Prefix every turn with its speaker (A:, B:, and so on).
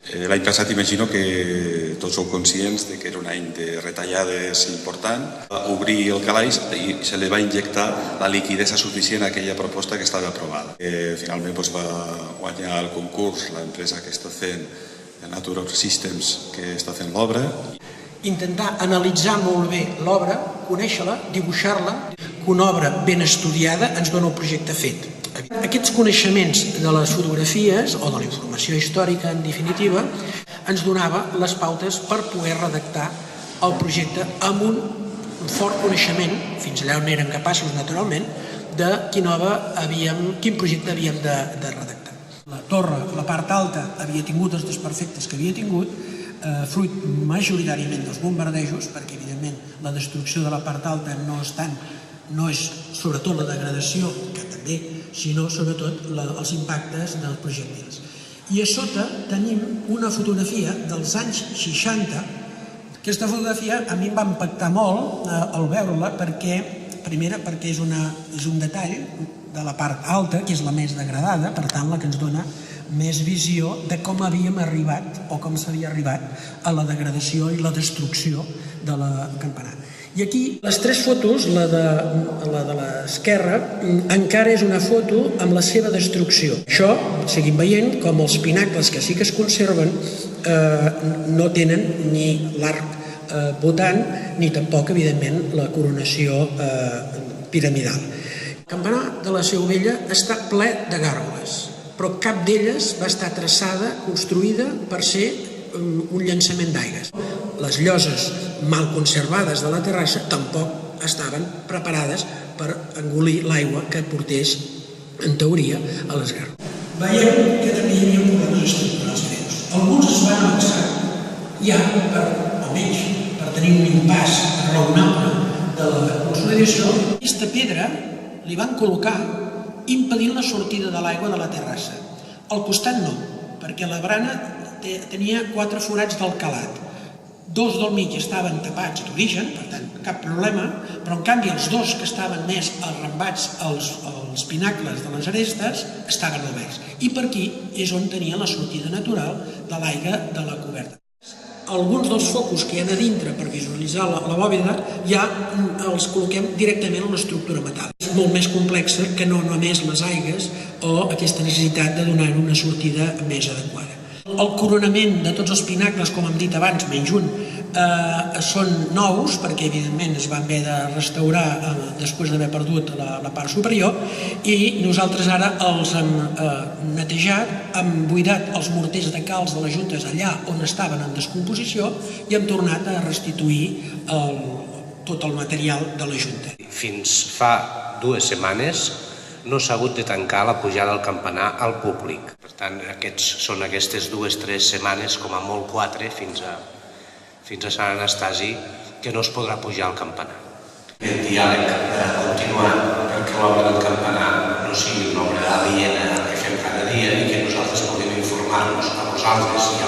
A: L'any passat imagino que tots sou conscients que era un any de retallades important. Va obrir el calaix i se li va injectar la liquidesa suficient a aquella proposta que estava aprovada. Finalment va guanyar el concurs l'empresa que està fent, Natural Systems, que està fent l'obra.
B: Intentar analitzar molt bé l'obra, conèixer-la, dibuixar-la, que una obra ben estudiada ens dona el projecte fet. Aquests coneixements de les fotografies o de la informació històrica, en definitiva, ens donava les pautes per poder redactar el projecte amb un fort coneixement, fins allà on érem capaços naturalment, de quin projecte havíem de redactar. La torre, la part alta, havia tingut els desperfectes que havia tingut, fruit majoritàriament dels bombardejos, perquè evidentment la destrucció de la part alta no és sobretot la degradació, que també, sinó sobretot els impactes dels projectils. I a sota tenim una fotografia dels anys 60. Aquesta fotografia a mi em va impactar molt al veure-la primera perquè és un detall de la part alta, que és la més degradada, per tant la que ens dona més visió de com havíem arribat o com s'havia arribat a la degradació i la destrucció de la campanar. I aquí les tres fotos, la de l'esquerra, encara és una foto amb la seva destrucció. Això seguim veient com els pinacles que sí que es conserven no tenen ni l'arc botant ni tampoc, evidentment, la coronació piramidal. El campanar de la Seu Vella està ple de gàrgoles, però cap d'elles va estar traçada, construïda per ser un llançament d'aigües. Les lloses mal conservades de la terrassa tampoc estaven preparades per engolir l'aigua que portés, en teoria, a les gàrgoles. Veiem que també hi havia problemes estructurals greus. Alguns es van avançar ja almenys per tenir un impàs raonable de la consolidació. Aquesta pedra li van col·locar impedint la sortida de l'aigua de la terrassa. Al costat no, perquè la barana tenia 4 forats d'alcalat. 2 del mig estaven tapats d'origen, per tant, cap problema, però en canvi els 2 que estaven més arrambats als pinacles de les arestes estaven oberts. I per aquí és on tenia la sortida natural de l'aigua de la coberta. Alguns dels focus que hi ha a dintre per visualitzar la bòveda ja els col·loquem directament en l'estructura metàl·lica. És molt més complexa que no només les aigues o aquesta necessitat de donar una sortida més adequada. El coronament de tots els pinacles, com hem dit abans, menys un, són nous perquè evidentment es van haver de restaurar després d'haver perdut la part superior i nosaltres ara els hem netejat, hem buidat els morters de calç de les juntes allà on estaven en descomposició i hem tornat a restituir tot el material de la junta.
C: Fins fa 2 setmanes no s'ha hagut de tancar la pujada del campanar al públic. Per tant, són aquestes 2-3 setmanes, com a molt 4, fins a Sant Anastasi, que no es podrà pujar al campanar. El diàleg continuant perquè l'obra del campanar no sigui una obra aliena que fem cada dia i que nosaltres puguem informar-nos a vosaltres i